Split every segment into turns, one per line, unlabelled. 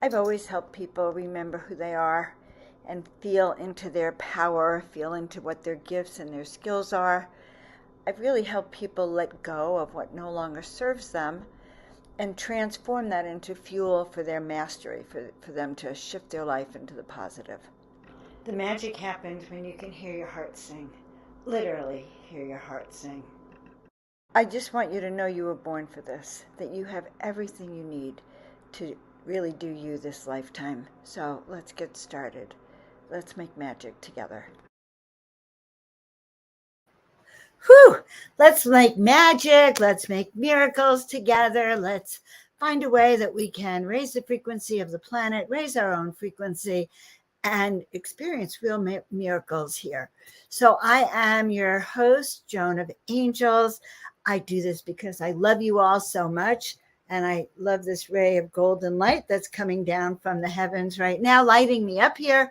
I've always helped people remember who they are and feel into their power, feel into what their gifts and their skills are. I've really helped people let go of what no longer serves them and transform that into fuel for their mastery, for them to shift their life into the positive. The magic happens when you can hear your heart sing. Literally, hear your heart sing. I just want you to know you were born for this, that you have everything you need to really do you this lifetime. So let's get started. Let's make magic together. Whew! Let's make magic. Let's make miracles together. Let's find a way that we can raise the frequency of the planet, raise our own frequency, and experience real miracles here. So I am your host, Joan of Angels. I do this because I love you all so much. And I love this ray of golden light that's coming down from the heavens right now, lighting me up here.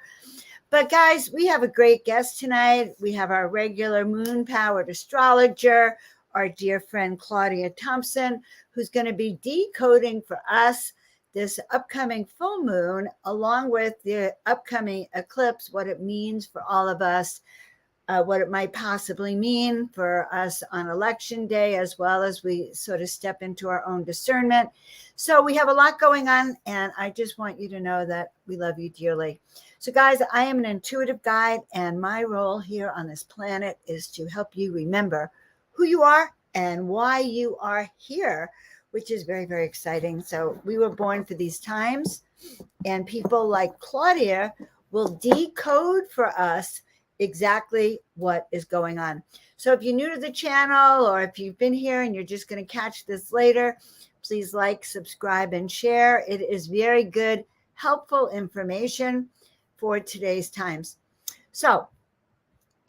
But guys, we have a great guest tonight. We have our regular moon powered astrologer, our dear friend Claudia Thompson, who's going to be decoding for us this upcoming full moon, along with the upcoming eclipse, what it means for all of us, what it might possibly mean for us on election day, as well as we sort of step into our own discernment. So we have a lot going on, and I just want you to know that we love you dearly. So guys, I am an intuitive guide, and my role here on this planet is to help you remember who you are and why you are here, which is very, very exciting. So we were born for these times, and people like Claudia will decode for us exactly what is going on. So if you're new to the channel, or if you've been here and you're just going to catch this later, please like, subscribe, and share. It is very good, helpful information for today's times. So,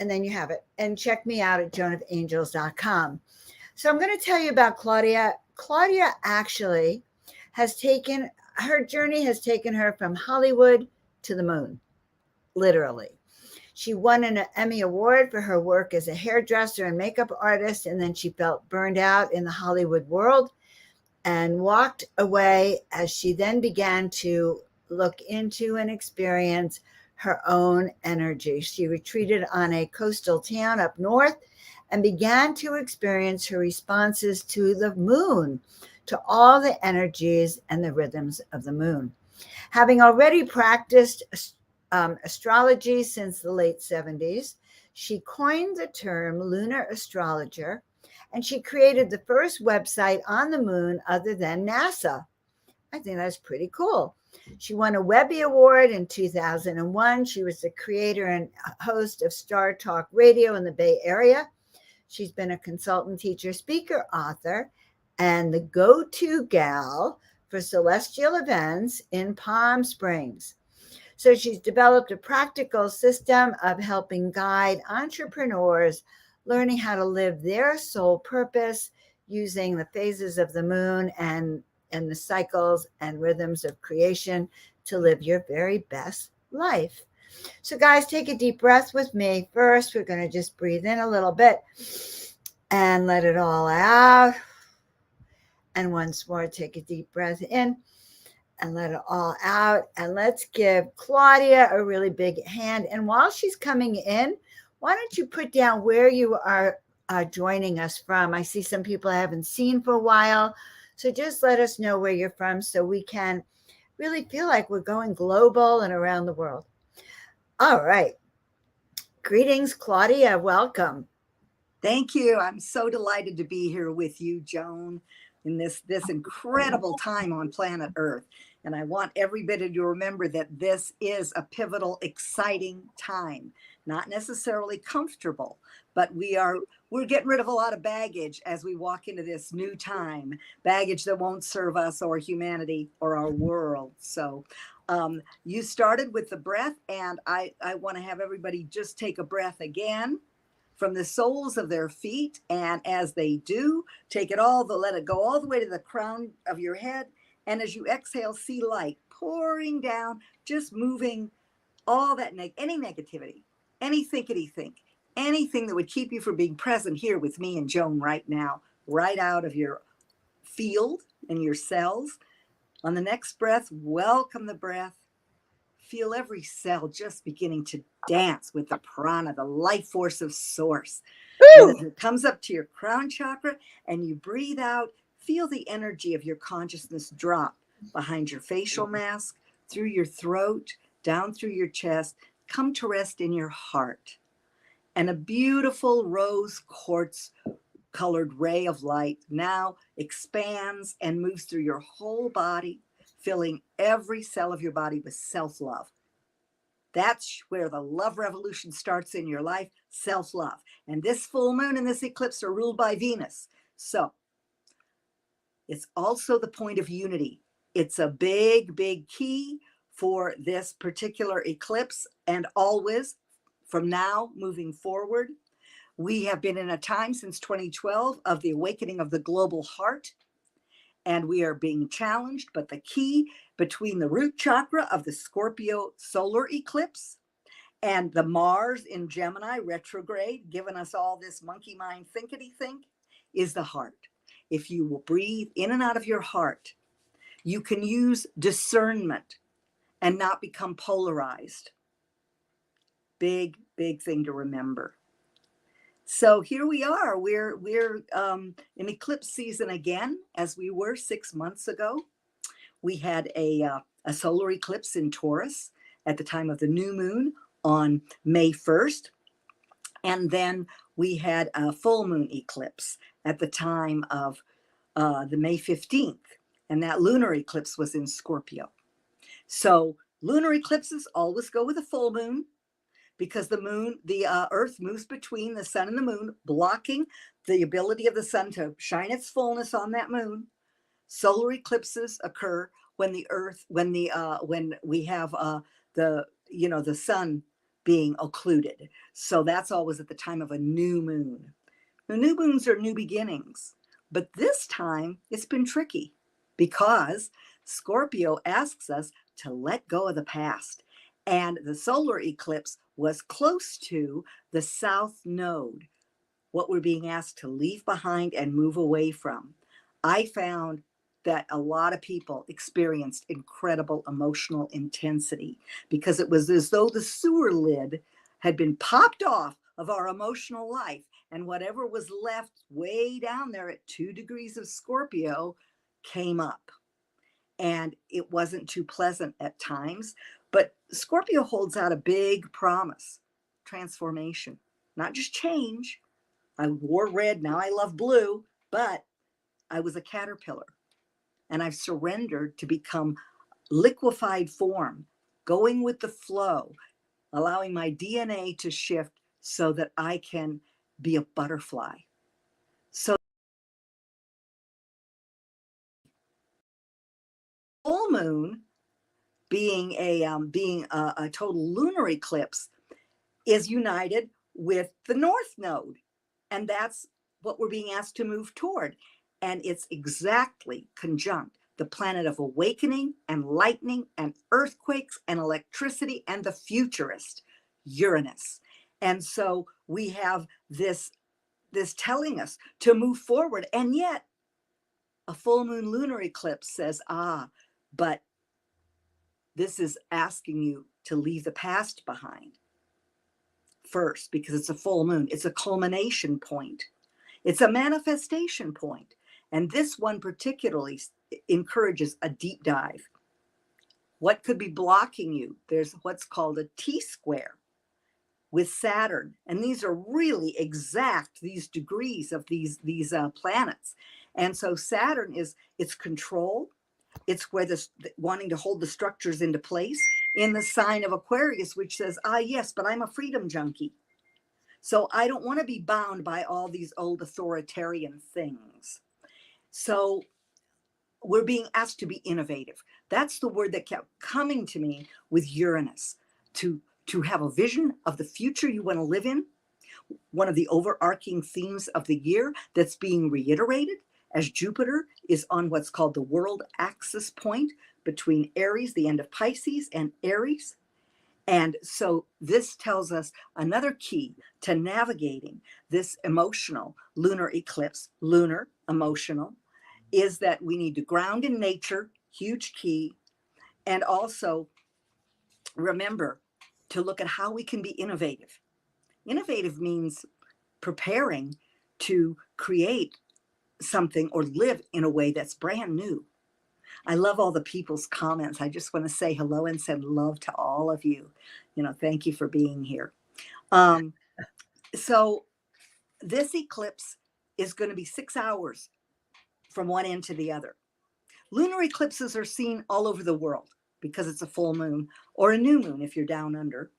and then you have it. And check me out at joanofangels.com. So I'm going to tell you about Claudia. Claudia actually her journey has taken her from Hollywood to the moon, literally. She won an Emmy Award for her work as a hairdresser and makeup artist, and then she felt burned out in the Hollywood world and walked away as she then began to look into and experience her own energy. She retreated on a coastal town up north and began to experience her responses to the moon, to all the energies and the rhythms of the moon. Having already practiced astrology since the late 70s, she coined the term Lunar Astrologer, and she created the first website on the moon other than NASA. I think that's pretty cool. She won a Webby Award in 2001. She was the creator and host of Star Talk Radio in the Bay Area. She's been a consultant, teacher, speaker, author, and the go-to gal for celestial events in Palm Springs. So she's developed a practical system of helping guide entrepreneurs learning how to live their soul purpose using the phases of the moon and the cycles and rhythms of creation to live your very best life. So guys, take a deep breath with me. First, we're going to just breathe in a little bit and let it all out. And once more, take a deep breath in and let it all out. And let's give Claudia a really big hand. And while she's coming in, why don't you put down where you are joining us from? I see some people I haven't seen for a while. So just let us know where you're from so we can really feel like we're going global and around the world. All right. Greetings, Claudia. Welcome.
Thank you. I'm so delighted to be here with you, Joan, in this incredible time on planet Earth. And I want everybody to remember that this is a pivotal, exciting time, not necessarily comfortable, but we're getting rid of a lot of baggage as we walk into this new time, baggage that won't serve us or humanity or our world. So you started with the breath, and I want to have everybody just take a breath again from the soles of their feet. And as they do, let it go all the way to the crown of your head. And as you exhale, see light pouring down, just moving all that, any negativity, any thinkety-think, anything that would keep you from being present here with me and Joan right now, right out of your field and your cells. On the next breath, welcome the breath. Feel every cell just beginning to dance with the prana, the life force of source. And as it comes up to your crown chakra and you breathe out, feel the energy of your consciousness drop behind your facial mask, through your throat, down through your chest, come to rest in your heart. And a beautiful rose quartz colored ray of light now expands and moves through your whole body, filling every cell of your body with self-love. That's where the love revolution starts in your life, self-love. And this full moon and this eclipse are ruled by Venus. So it's also the point of unity. It's a big, big key for this particular eclipse, and always from now moving forward. We have been in a time since 2012 of the awakening of the global heart, and we are being challenged. But the key between the root chakra of the Scorpio solar eclipse and the Mars in Gemini retrograde, giving us all this monkey mind thinkety think, is the heart. If you will breathe in and out of your heart, you can use discernment and not become polarized. Big, big thing to remember. So here we are. We're in eclipse season again, as we were 6 months ago. We had a solar eclipse in Taurus at the time of the new moon on May 1st. And then we had a full moon eclipse at the time of the May 15th. And that lunar eclipse was in Scorpio. So lunar eclipses always go with a full moon, because the earth moves between the sun and the moon, blocking the ability of the sun to shine its fullness on that moon. Solar eclipses occur when we have the sun being occluded. So that's always at the time of a new moon. The new moons are new beginnings, but this time it's been tricky because Scorpio asks us to let go of the past. And the solar eclipse was close to the south node, what we're being asked to leave behind and move away from. I found that a lot of people experienced incredible emotional intensity because it was as though the sewer lid had been popped off of our emotional life, and whatever was left way down there at 2 degrees of Scorpio came up. And it wasn't too pleasant at times. But Scorpio holds out a big promise, transformation, not just change. I wore red, now I love blue, but I was a caterpillar. And I've surrendered to become liquefied form, going with the flow, allowing my DNA to shift so that I can be a butterfly. So full moon being a total lunar eclipse is united with the north node, and that's what we're being asked to move toward. And it's exactly conjunct the planet of awakening and lightning and earthquakes and electricity and the futurist, Uranus. And so we have this telling us to move forward, and yet a full moon lunar eclipse says, but this is asking you to leave the past behind first, because it's a full moon. It's a culmination point. It's a manifestation point. And this one particularly encourages a deep dive. What could be blocking you? There's what's called a T-square with Saturn. And these are really exact, these degrees of these planets. And so Saturn it's control. It's where wanting to hold the structures into place in the sign of Aquarius, which says, yes, but I'm a freedom junkie. So I don't want to be bound by all these old authoritarian things. So we're being asked to be innovative. That's the word that kept coming to me with Uranus, to have a vision of the future you want to live in. One of the overarching themes of the year that's being reiterated as Jupiter is on what's called the world axis point between Aries, the end of Pisces, and Aries. And so this tells us another key to navigating this emotional lunar eclipse, lunar, emotional, is that we need to ground in nature huge key. And also remember to look at how we can be innovative. Innovative means preparing to create something or live in a way that's brand new. I love all the people's comments. I just want to say hello and send love to all of you. Thank you for being here. So this eclipse is going to be 6 hours from one end to the other. Lunar eclipses are seen all over the world because it's a full moon or a new moon if you're down under,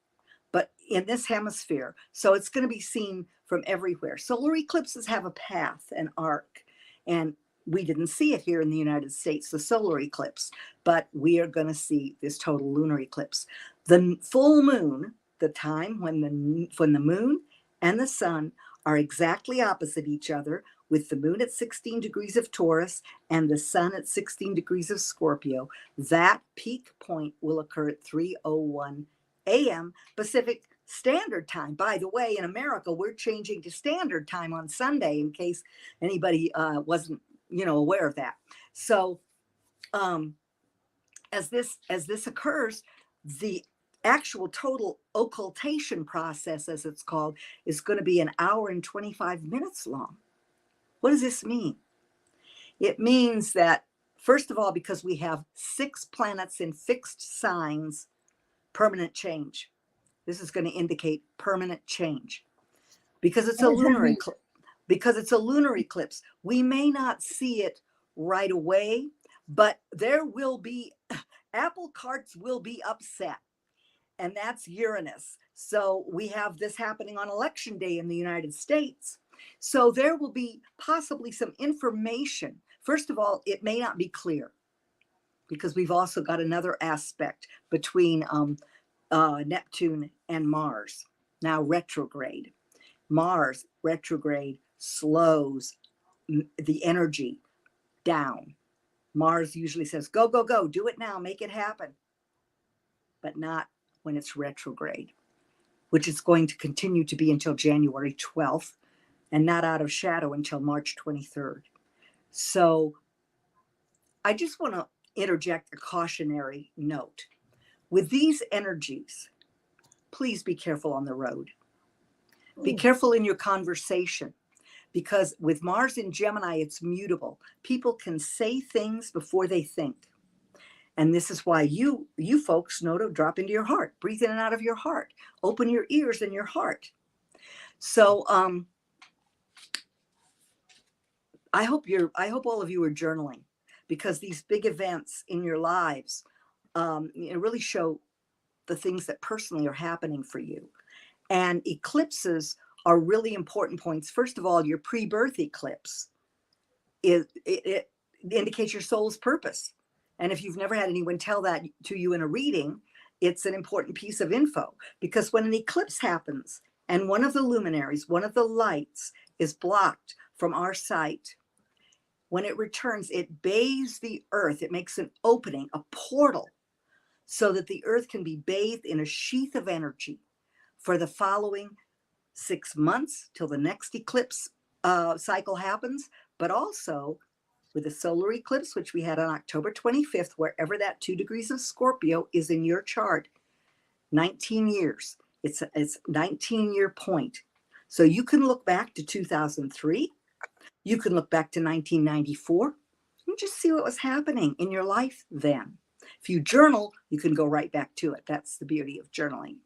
but in this hemisphere. So it's going to be seen from everywhere. Solar eclipses have a path, an arc, and we didn't see it here in the United States, the solar eclipse, but we are going to see this total lunar eclipse. The full moon, the time when the moon and the sun are exactly opposite each other, with the moon at 16 degrees of Taurus and the sun at 16 degrees of Scorpio, that peak point will occur at 3:01 a.m. Pacific Standard Time. By the way, in America, we're changing to Standard Time on Sunday in case anybody wasn't aware of that. So as this occurs, the actual total occultation process, as it's called, is going to be 1 hour and 25 minutes long. What does this mean? It means that, first of all, because we have 6 planets in fixed signs, permanent change. This is going to indicate permanent change because it's a lunar eclipse. Because it's a lunar eclipse, we may not see it right away, but there will be apple carts will be upset, and that's Uranus. So we have this happening on election day in the United States. So there will be possibly some information. First of all, it may not be clear because we've also got another aspect between Neptune and Mars, now retrograde. Mars retrograde slows the energy down. Mars usually says, go, go, go, do it now, make it happen. But not when it's retrograde, which is going to continue to be until January 12th and not out of shadow until March 23rd. So I just want to interject a cautionary note. With these energies, please be careful on the road. Be careful in your conversation, because with Mars in Gemini, it's mutable. People can say things before they think. And this is why you folks know to drop into your heart, breathe in and out of your heart, open your ears and your heart. So I hope all of you are journaling, because these big events in your lives really show the things that personally are happening for you. And eclipses are really important points. First of all, your pre-birth eclipse it indicates your soul's purpose. And if you've never had anyone tell that to you in a reading, it's an important piece of info, because when an eclipse happens and one of the luminaries, one of the lights is blocked from our sight, when it returns, it bathes the earth. It makes an opening, a portal, so that the earth can be bathed in a sheath of energy for the following 6 months till the next eclipse cycle happens, but also with the solar eclipse, which we had on October 25th, wherever that 2 degrees of Scorpio is in your chart, 19 years. It's 19-year point. So you can look back to 2003. You can look back to 1994 and just see what was happening in your life then. If you journal, you can go right back to it. That's the beauty of journaling.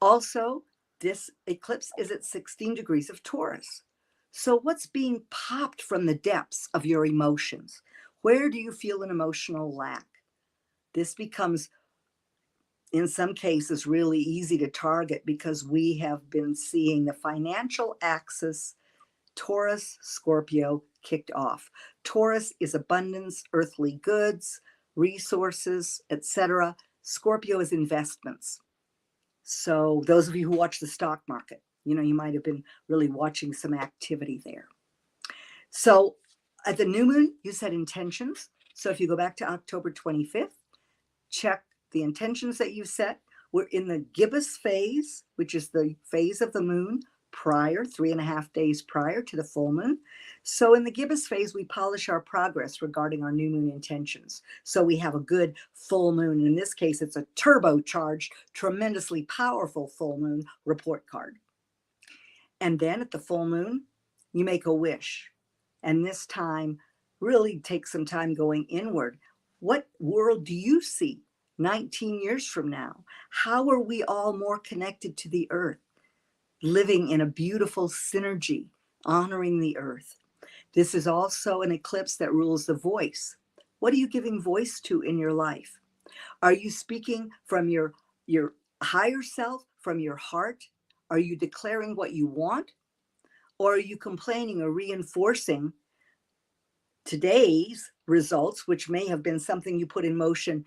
Also, this eclipse is at 16 degrees of Taurus. So what's being popped from the depths of your emotions? Where do you feel an emotional lack? This becomes, in some cases, really easy to target, because we have been seeing the financial axis, Taurus, Scorpio, kicked off. Taurus is abundance, earthly goods, resources, etc. Scorpio is investments. So those of you who watch the stock market, you might have been really watching some activity there. So at the new moon, you set intentions. So if you go back to October 25th, check the intentions that you set. We're in the gibbous phase, which is the phase of the moon prior, 3.5 days prior to the full moon. So in the gibbous phase, we polish our progress regarding our new moon intentions. So we have a good full moon. In this case, it's a turbocharged, tremendously powerful full moon report card. And then at the full moon, you make a wish. And this time, really take some time going inward. What world do you see 19 years from now? How are we all more connected to the earth, living in a beautiful synergy, honoring the earth? This is also an eclipse that rules the voice. What are you giving voice to in your life? Are you speaking from your higher self, from your heart? Are you declaring what you want? Or are you complaining or reinforcing today's results, which may have been something you put in motion,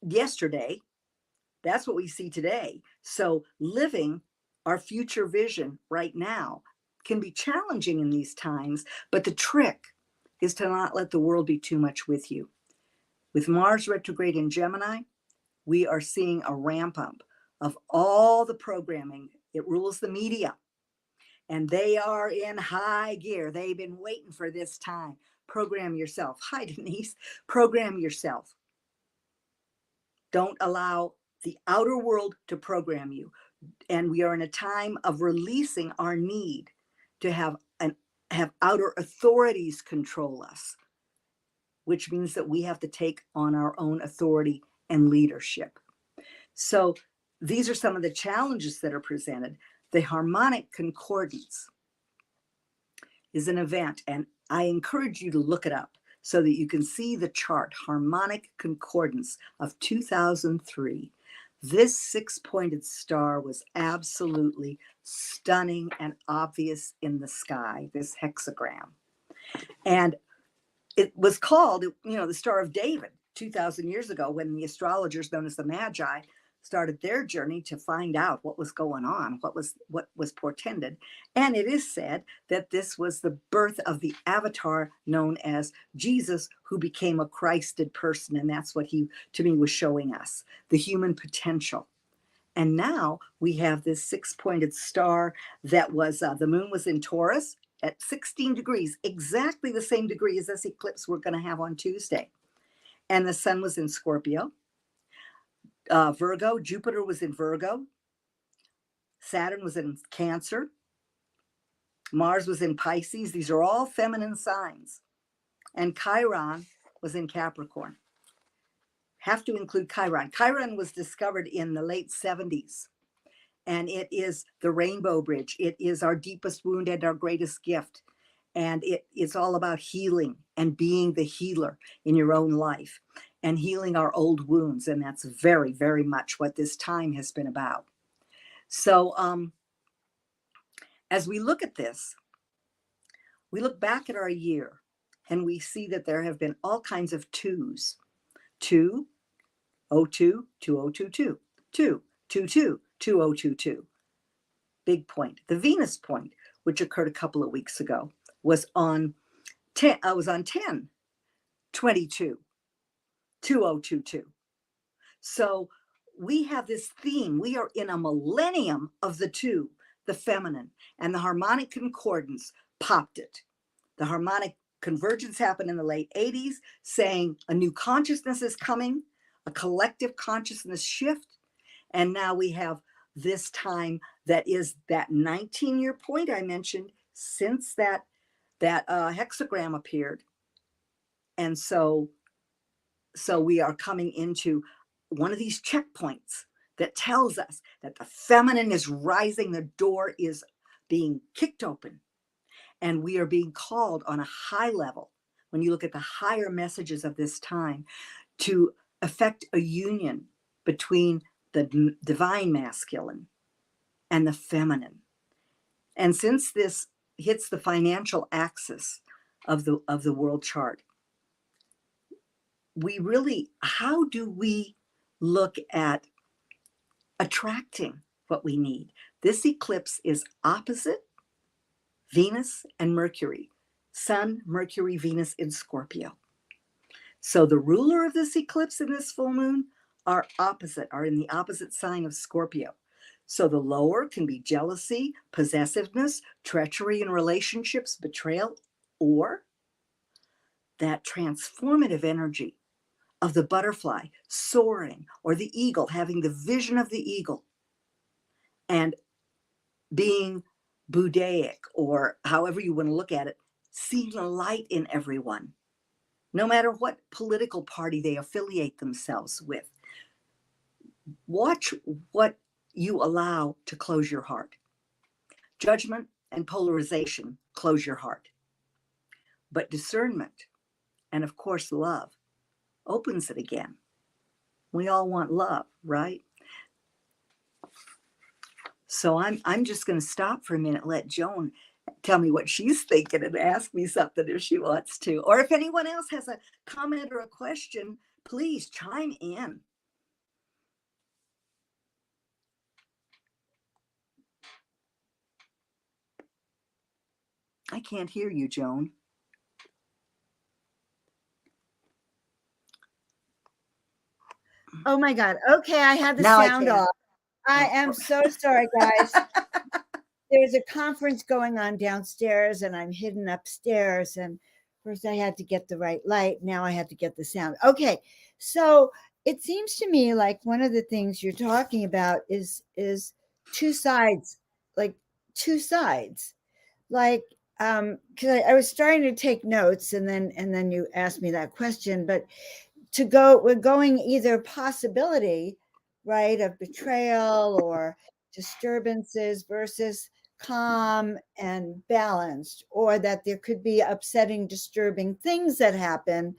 yesterday? That's what we see today. So living our future vision right now can be challenging in these times, but the trick is to not let the world be too much with you. With Mars retrograde in Gemini, we are seeing a ramp up of all the programming. It rules the media, and they are in high gear. They've been waiting for this time. Program yourself. Hi, Denise. Program yourself. Don't allow the outer world to program you. And we are in a time of releasing our need to have outer authorities control us, which means that we have to take on our own authority and leadership. So these are some of the challenges that are presented. The harmonic concordance is an event, and I encourage you to look it up so that you can see the chart, harmonic concordance of 2003. This six-pointed star was absolutely stunning and obvious in the sky, this hexagram. And it was called, the Star of David 2,000 years ago, when the astrologers known as the Magi started their journey to find out what was going on, what was portended. And it is said that this was the birth of the avatar known as Jesus, who became a Christed person. And that's what he, to me, was showing us, the human potential. And now we have this six-pointed star that was, the moon was in Taurus at 16 degrees, exactly the same degree as this eclipse we're going to have on Tuesday. And the sun was in Scorpio. Virgo, Jupiter was in Virgo. Saturn was in Cancer. Mars was in Pisces. These are all feminine signs. And Chiron was in Capricorn. Have to include Chiron. Chiron was discovered in the late 70s. And it is the rainbow bridge. It is our deepest wound and our greatest gift. And it is all about healing and being the healer in your own life and healing our old wounds. And that's very, very much what this time has been about. So as we look at this, we look back at our year and we see that there have been all kinds of twos. 2, 02, 2022, 2, 22, 2022. Big point. The Venus point, which occurred a couple of weeks ago, was on 10, 22, 2022. So we have this theme. We are in a millennium of the two, the feminine, and the harmonic concordance popped it. The harmonic convergence happened in the late 80s, saying a new consciousness is coming, a collective consciousness shift. And now we have this time that is that 19-year point I mentioned since that hexagram appeared. And so we are coming into one of these checkpoints that tells us that the feminine is rising, the door is being kicked open, and we are being called on a high level, when you look at the higher messages of this time, to effect a union between the divine masculine and the feminine. And since this hits the financial axis of the world chart, how do we look at attracting what we need? This eclipse is opposite Venus and Mercury, Sun, Mercury, Venus in Scorpio. So the ruler of this eclipse and this full moon are in the opposite sign of Scorpio. So the lower can be jealousy, possessiveness, treachery in relationships, betrayal, or that transformative energy of the butterfly soaring, or the eagle, having the vision of the eagle and being Buddhaic, or however you want to look at it, seeing the light in everyone, no matter what political party they affiliate themselves with. Watch what you allow to close your heart. Judgment and polarization close your heart. But discernment, and of course love, opens it again. We all want love, right? So I'm just going to stop for a minute, let Joan tell me what she's thinking and ask me something if she wants to. Or if anyone else has a comment or a question, please chime in. I can't hear you, Joan.
Oh my God. Okay, I had the
Now
sound off. I am so sorry, guys. There's a conference going on downstairs and I'm hidden upstairs. And first I had to get the right light. Now I have to get the sound. Okay. So it seems to me like one of the things you're talking about is two sides, like two sides. Like, because I was starting to take notes and then you asked me that question, but we're going either possibility, right, of betrayal or disturbances versus calm and balanced, or that there could be upsetting, disturbing things that happen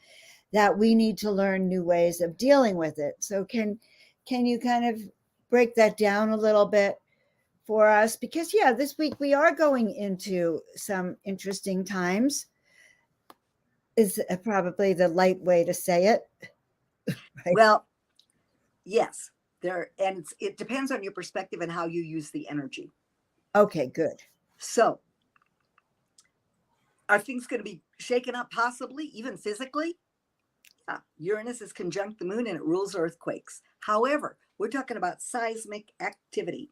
that we need to learn new ways of dealing with it. So can you kind of break that down a little bit for us? Because yeah, this week we are going into some interesting times, is probably the light way to say it. Right?
Well, yes, and it depends on your perspective and how you use the energy.
Okay, good.
So are things going to be shaken up, possibly even physically? Yeah. Uranus is conjunct the moon and it rules earthquakes. However, we're talking about seismic activity.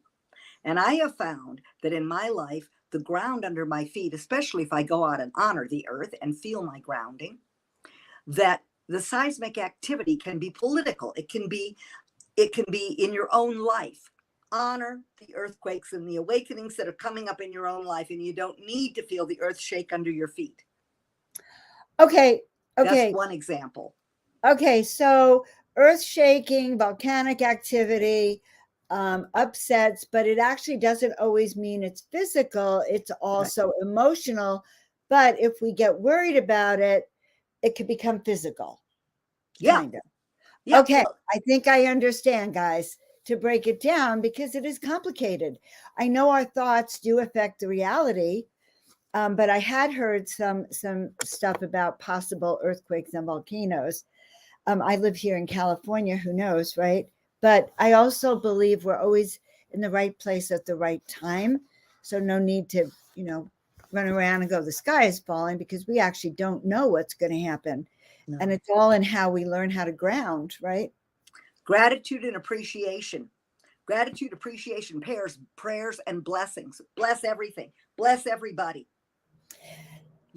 And I have found that in my life, the ground under my feet, especially if I go out and honor the earth and feel my grounding, that the seismic activity can be political. It can be in your own life. Honor the earthquakes and the awakenings that are coming up in your own life, and you don't need to feel the earth shake under your feet.
Okay.
That's one example.
Okay, so earth shaking, volcanic activity, upsets, but it actually doesn't always mean it's physical. It's also right. Emotional. But if we get worried about it, it could become physical.
Yeah.
Kind of.
Yeah.
Okay, I think I understand, guys, to break it down, because it is complicated. I know our thoughts do affect the reality, but I had heard some stuff about possible earthquakes and volcanoes. I live here in California, who knows, right? But I also believe we're always in the right place at the right time. So no need to, run around and go, the sky is falling, because we actually don't know what's going to happen. No. And it's all in how we learn how to ground, right?
Gratitude and appreciation. Gratitude, appreciation, prayers, and blessings. Bless everything. Bless everybody.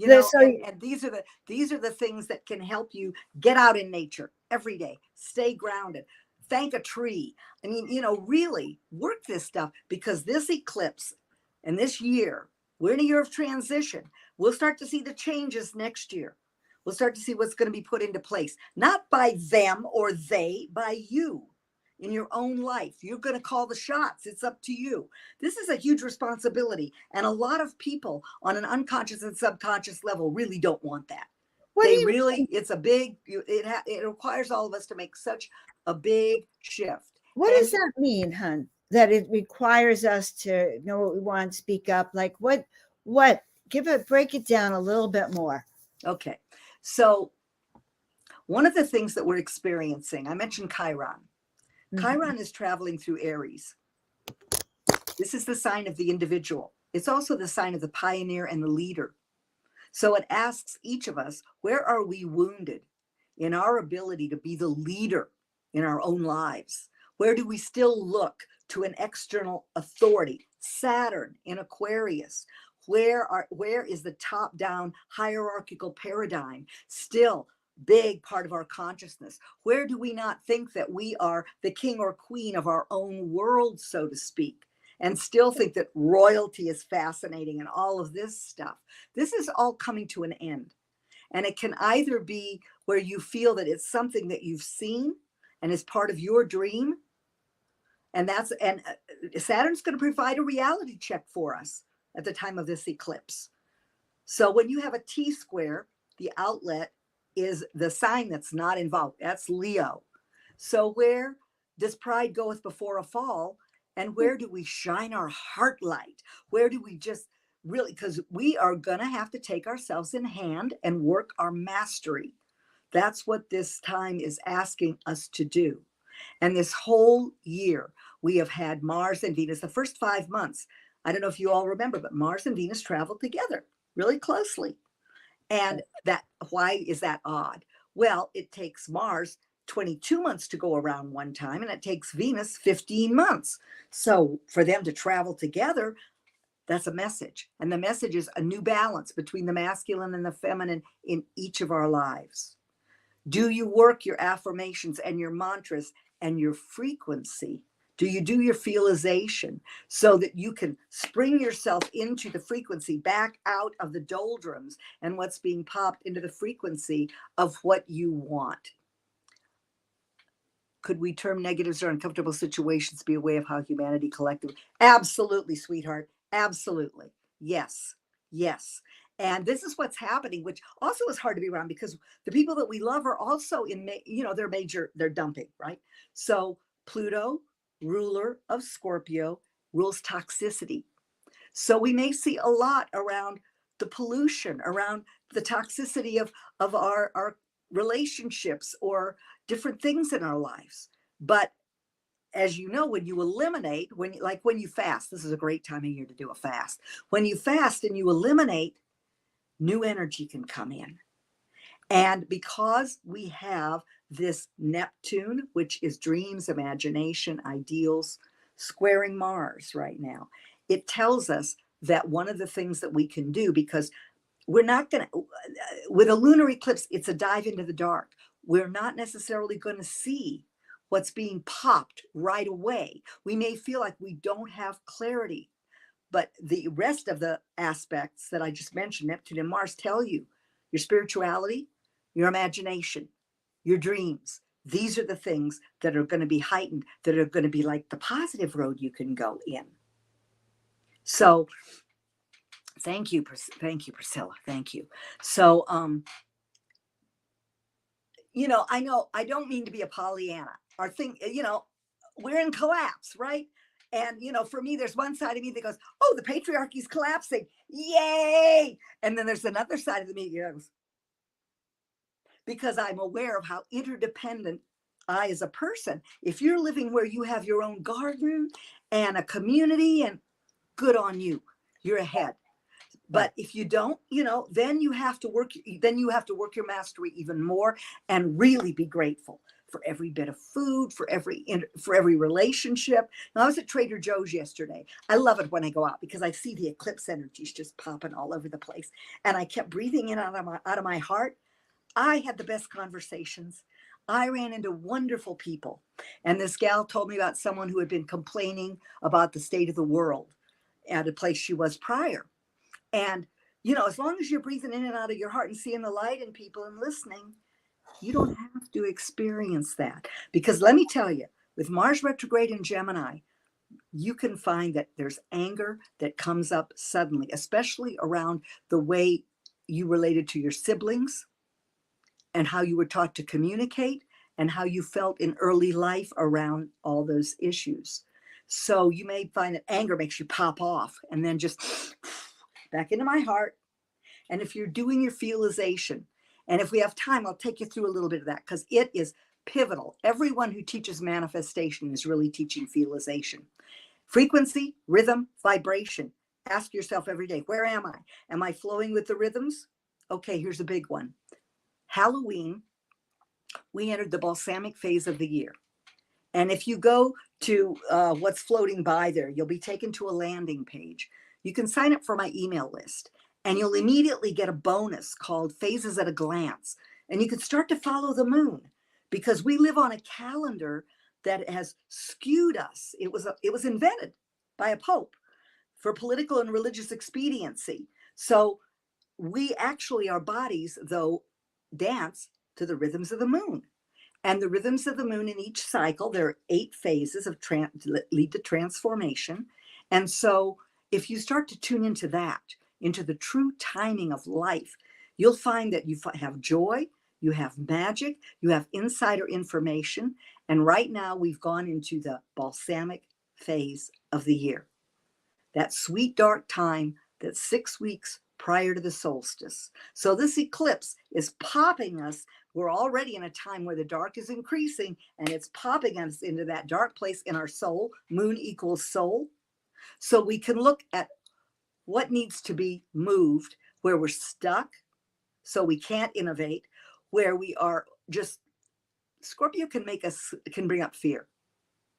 And these are the things that can help you get out in nature every day. Stay grounded. Thank a tree. I mean, really work this stuff, because this eclipse and this year, we're in a year of transition. We'll start to see the changes next year. We'll start to see what's going to be put into place, not by them or they, by you. In your own life, you're going to call the shots. It's up to you. This is a huge responsibility, and a lot of people on an unconscious and subconscious level really don't want that. It's a big, it requires all of us to make such a big shift.
What does that mean, hon? That it requires us to know what we want, speak up? Like what, break it down a little bit more.
Okay. So one of the things that we're experiencing, I mentioned Chiron. Chiron is traveling through Aries. This is the sign of the individual. It's also the sign of the pioneer and the leader. So it asks each of us, where are we wounded in our ability to be the leader in our own lives? Where do we still look to an external authority? Saturn in Aquarius. Where is the top-down hierarchical paradigm still big part of our consciousness? Where do we not think that we are the king or queen of our own world, so to speak, and still think that royalty is fascinating and all of this stuff? This is all coming to an end. And it can either be where you feel that it's something that you've seen and is part of your dream. And Saturn's going to provide a reality check for us at the time of this eclipse. So when you have a T square, the outlet is the sign that's not involved. That's Leo. So where does pride goeth before a fall? And where do we shine our heart light? Where do we just really, because we are going to have to take ourselves in hand and work our mastery. That's what this time is asking us to do. And this whole year, we have had Mars and Venus, the first 5 months. I don't know if you all remember, but Mars and Venus traveled together really closely. And why is that odd? Well, it takes Mars 22 months to go around one time, and it takes Venus 15 months. So for them to travel together, that's a message. And the message is a new balance between the masculine and the feminine in each of our lives. Do you work your affirmations and your mantras and your frequency? Do you do your feelization so that you can spring yourself into the frequency, back out of the doldrums and what's being popped into the frequency of what you want? Could we term negatives or uncomfortable situations be a way of how humanity collectively? Absolutely, sweetheart. Absolutely. Yes. Yes. And this is what's happening, which also is hard to be around because the people that we love are also in, they're dumping, right? So Pluto, ruler of Scorpio, rules toxicity. So we may see a lot around the pollution, around the toxicity of our relationships or different things in our lives. But as you know, when you eliminate, when you fast, this is a great time of year to do a fast. When you fast and you eliminate, new energy can come in. And because we have this Neptune, which is dreams, imagination, ideals, squaring Mars right now, it tells us that one of the things that we can do, because we're not going to, with a lunar eclipse, it's a dive into the dark. We're not necessarily going to see what's being popped right away. We may feel like we don't have clarity, but the rest of the aspects that I just mentioned, Neptune and Mars, tell you your spirituality, your imagination, your dreams. These are the things that are going to be heightened, that are going to be like the positive road you can go in. So thank you, Priscilla. Thank you. So, I know I don't mean to be a Pollyanna. Our thing, we're in collapse, right? And, for me, there's one side of me that goes, oh, the patriarchy's collapsing. Yay. And then there's another side of me that goes, because I'm aware of how interdependent I as a person, if you're living where you have your own garden and a community, and good on you, you're ahead. But if you don't, then you have to work your mastery even more and really be grateful for every bit of food, for every relationship. Now, I was at Trader Joe's yesterday. I love it when I go out because I see the eclipse energies just popping all over the place. And I kept breathing in out of my heart. I had the best conversations. I ran into wonderful people. And this gal told me about someone who had been complaining about the state of the world at a place she was prior. And, as long as you're breathing in and out of your heart and seeing the light in people and listening, you don't have to experience that. Because let me tell you, with Mars retrograde in Gemini, you can find that there's anger that comes up suddenly, especially around the way you related to your siblings and how you were taught to communicate and how you felt in early life around all those issues. So you may find that anger makes you pop off and then just back into my heart. And if you're doing your feelization, and if we have time, I'll take you through a little bit of that because it is pivotal. Everyone who teaches manifestation is really teaching feelization. Frequency, rhythm, vibration. Ask yourself every day, where am I? Am I flowing with the rhythms? Okay, here's a big one. Halloween, we entered the balsamic phase of the year. And if you go to what's floating by there, you'll be taken to a landing page. You can sign up for my email list, and you'll immediately get a bonus called Phases at a Glance. And you can start to follow the moon, because we live on a calendar that has skewed us. It was invented by a pope for political and religious expediency. So we actually, our bodies, though, dance to the rhythms of the moon. And the rhythms of the moon in each cycle, there are 8 phases of lead to transformation. And so if you start to tune into that, into the true timing of life, you'll find that you have joy, you have magic, you have insider information. And right now we've gone into the balsamic phase of the year. That sweet, dark time that's 6 weeks prior to the solstice. So this eclipse is popping us. We're already in a time where the dark is increasing, and it's popping us into that dark place in our soul. Moon equals soul. So we can look at what needs to be moved, where we're stuck, so we can't innovate, where we are just, Scorpio can bring up fear,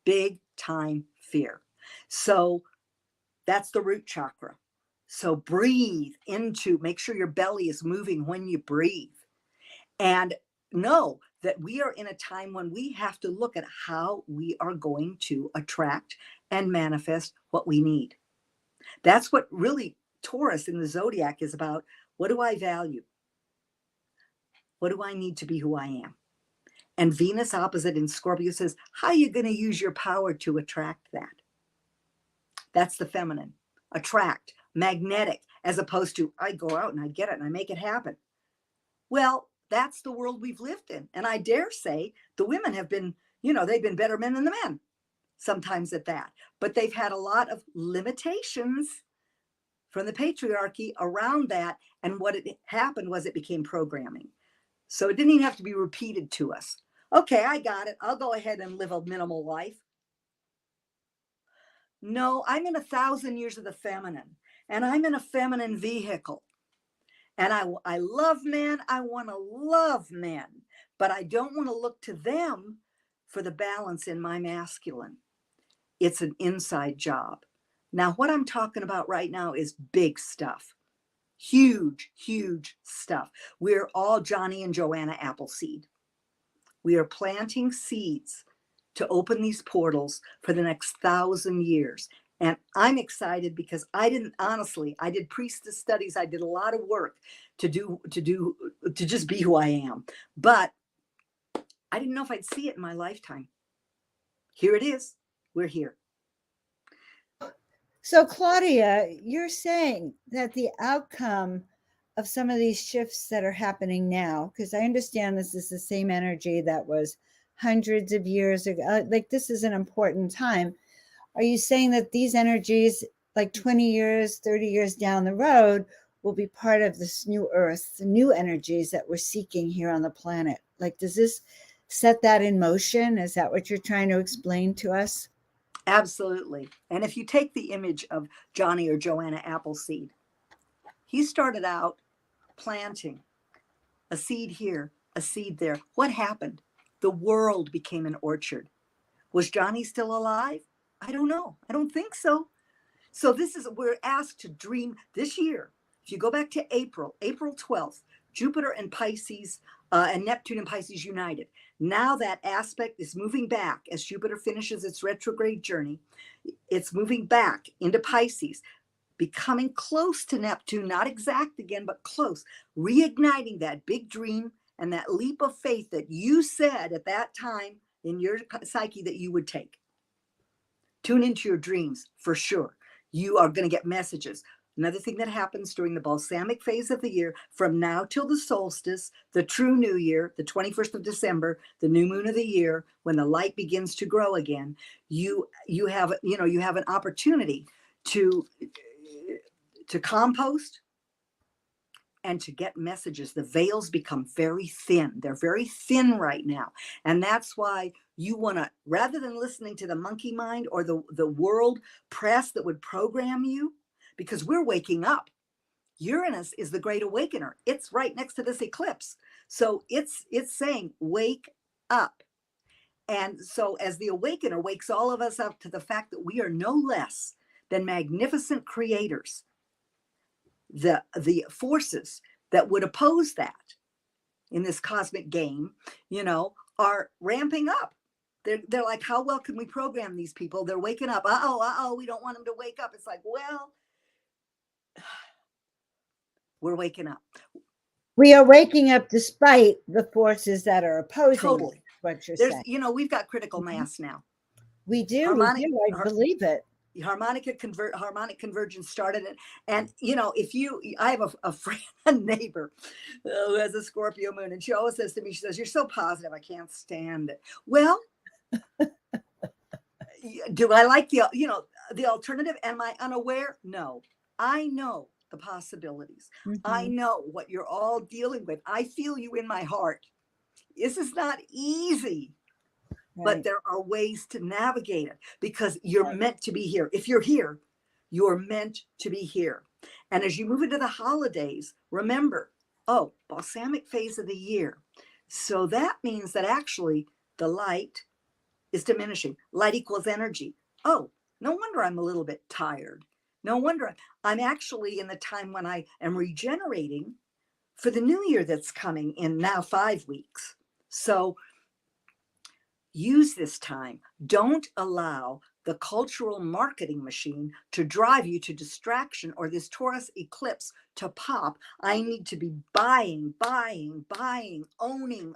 big time fear. So that's the root chakra. So breathe into, make sure your belly is moving when you breathe. And know that we are in a time when we have to look at how we are going to attract and manifest what we need. That's what really Taurus in the zodiac is about. What do I value? What do I need to be who I am? And Venus opposite in Scorpio says, how are you going to use your power to attract that? That's the feminine. Attract, magnetic, as opposed to I go out and I get it and I make it happen. Well, that's the world we've lived in. And I dare say the women have been, they've been better men than the men, sometimes at that. But they've had a lot of limitations from the patriarchy around that. And what it happened was it became programming. So it didn't even have to be repeated to us. Okay, I got it. I'll go ahead and live a minimal life. No, I'm in 1,000 years of the feminine, and I'm in a feminine vehicle. And I love men. I want to love men, but I don't want to look to them for the balance in my masculine. It's an inside job. Now, what I'm talking about right now is big stuff. Huge, huge stuff. We're all Johnny and Joanna Appleseed. We are planting seeds to open these portals for the next 1,000 years. And I'm excited because I did priestess studies. I did a lot of work to just be who I am. But I didn't know if I'd see it in my lifetime. Here it is. We're here.
So, Claudia, you're saying that the outcome of some of these shifts that are happening now, because I understand this is the same energy that was hundreds of years ago, like this is an important time. Are you saying that these energies, like 20 years, 30 years down the road, will be part of this new earth, the new energies that we're seeking here on the planet? Like, does this set that in motion? Is that what you're trying to explain to us?
Absolutely. And if you take the image of Johnny or Joanna Appleseed, he started out planting a seed here, a seed there. What happened? The world became an orchard. Was Johnny still alive? I don't know. I don't think so. So we're asked to dream this year. If you go back to April 12th, Jupiter and Pisces and Neptune and Pisces united. Now that aspect is moving back as Jupiter finishes its retrograde journey. It's moving back into Pisces, becoming close to Neptune, not exact again, but close, reigniting that big dream and that leap of faith that you said at that time in your psyche that you would take. Tune into your dreams for sure. You are going to get messages. Another thing that happens during the balsamic phase of the year, from now till the solstice, the true new year, the 21st of December, the new moon of the year, when the light begins to grow again, you have an opportunity to compost and to get messages. The veils become very thin. They're very thin right now. And that's why you want to, rather than listening to the monkey mind or the world press that would program you, because we're waking up. Uranus is the great awakener. It's right next to this eclipse. So it's saying, wake up. And so as the awakener wakes all of us up to the fact that we are no less than magnificent creators, the forces that would oppose that in this cosmic game, are ramping up. They're like, how well can we program these people? They're waking up. We don't want them to wake up. It's like, well, we're waking up.
We are waking up despite the forces that are opposing
Totally.
what you're saying.
We've got critical mass now.
We do. I believe it.
Harmonic convergence started it. And I have a friend, a neighbor who has a Scorpio moon, and she always says to me, she says, you're so positive, I can't stand it. Well, do I like the alternative? Am I unaware? No, I know the possibilities. I know what you're all dealing with. I feel you in my heart. This is not easy. Right. But there are ways to navigate it, because you're meant to be here. If you're here, you're meant to be here. And as you move into the holidays, remember, balsamic phase of the year. So that means that actually the light is diminishing. Light equals energy. Oh, no wonder I'm a little bit tired. No wonder I'm actually in the time when I am regenerating for the new year that's coming in now 5 weeks. So use this time. Don't allow the cultural marketing machine to drive you to distraction, or this Taurus eclipse to pop. I need to be buying, owning.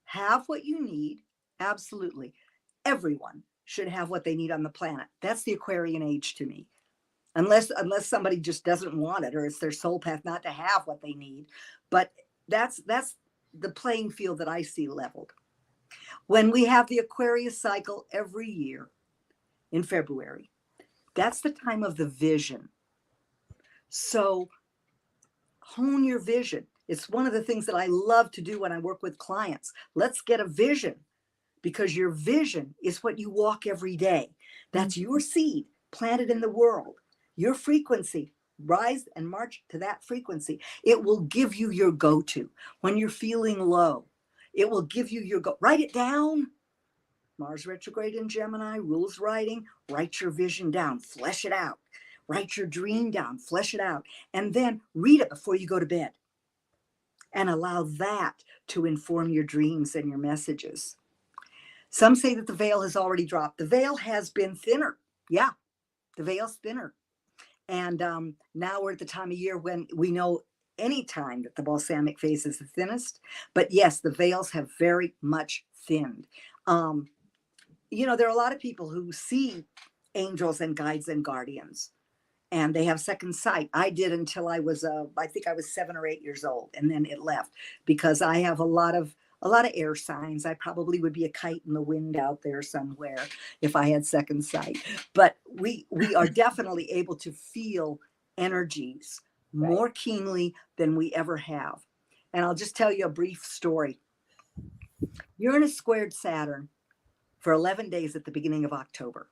Have what you need. Absolutely. Everyone should have what they need on the planet. That's the Aquarian age to me. Unless somebody just doesn't want it, or it's their soul path not to have what they need. But that's the playing field that I see leveled. When we have the Aquarius cycle every year in February, that's the time of the vision. So hone your vision. It's one of the things that I love to do when I work with clients. Let's get a vision, because your vision is what you walk every day. That's your seed planted in the world, your frequency. Rise and march to that frequency. It will give you your go-to when you're feeling low. It will give you your write it down. Mars retrograde in Gemini rules writing. Write your vision down, flesh it out. Write your dream down, flesh it out, and then read it before you go to bed. And allow that to inform your dreams and your messages. Some say that the veil has already dropped. The veil has been thinner. Yeah, the veil's thinner. And now we're at the time of year when we know any time that the balsamic phase is the thinnest. But yes, the veils have very much thinned. There are a lot of people who see angels and guides and guardians, and they have second sight. I did until I was, I think I was 7 or 8 years old, and then it left, because I have a lot of air signs. I probably would be a kite in the wind out there somewhere if I had second sight. But we are definitely able to feel energies more keenly than we ever have. And I'll just tell you a brief story. Uranus squared Saturn for 11 days at the beginning of October.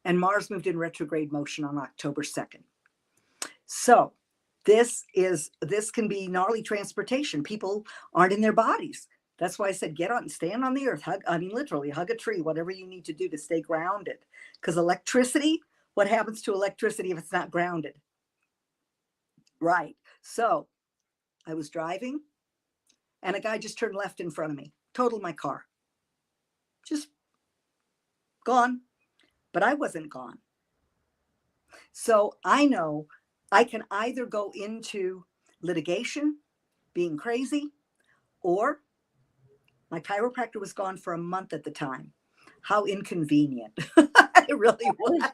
And Mars moved in retrograde motion on October 2nd. So this can be gnarly transportation. People aren't in their bodies. That's why I said, stand on the earth. Literally hug a tree, whatever you need to do to stay grounded. Because electricity, what happens to electricity if it's not grounded? Right. So I was driving, and a guy just turned left in front of me, totaled my car. Just gone. But I wasn't gone. So I know I can either go into litigation, being crazy, or my chiropractor was gone for a month at the time. How inconvenient. It really was,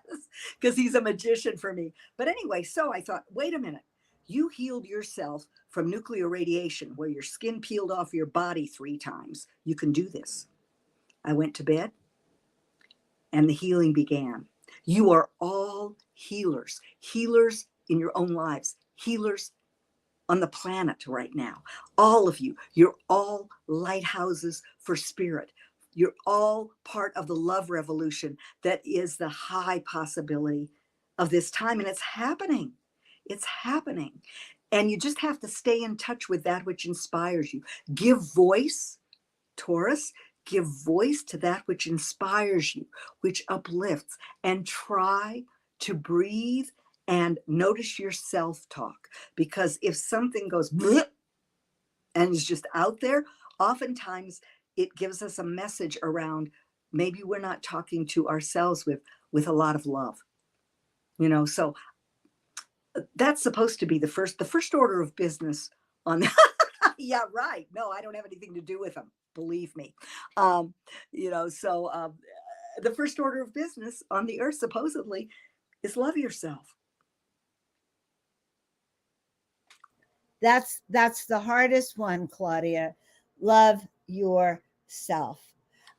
because he's a magician for me. But anyway, so I thought, wait a minute. You healed yourself from nuclear radiation, where your skin peeled off your body 3 times. You can do this. I went to bed, and the healing began. You are all healers in your own lives, healers on the planet right now. All of you, you're all lighthouses for spirit. You're all part of the love revolution that is the high possibility of this time. And it's happening. It's happening. And you just have to stay in touch with that which inspires you. Give voice Taurus, give voice to that which inspires you, which uplifts, and try to breathe and notice your self-talk. Because if something goes bleh and is just out there, oftentimes it gives us a message around maybe we're not talking to ourselves with a lot of love. So that's supposed to be the first order of business on the yeah, right. No, I don't have anything to do with them, believe me. The first order of business on the earth supposedly is love yourself.
That's the hardest one, Claudia. Love yourself.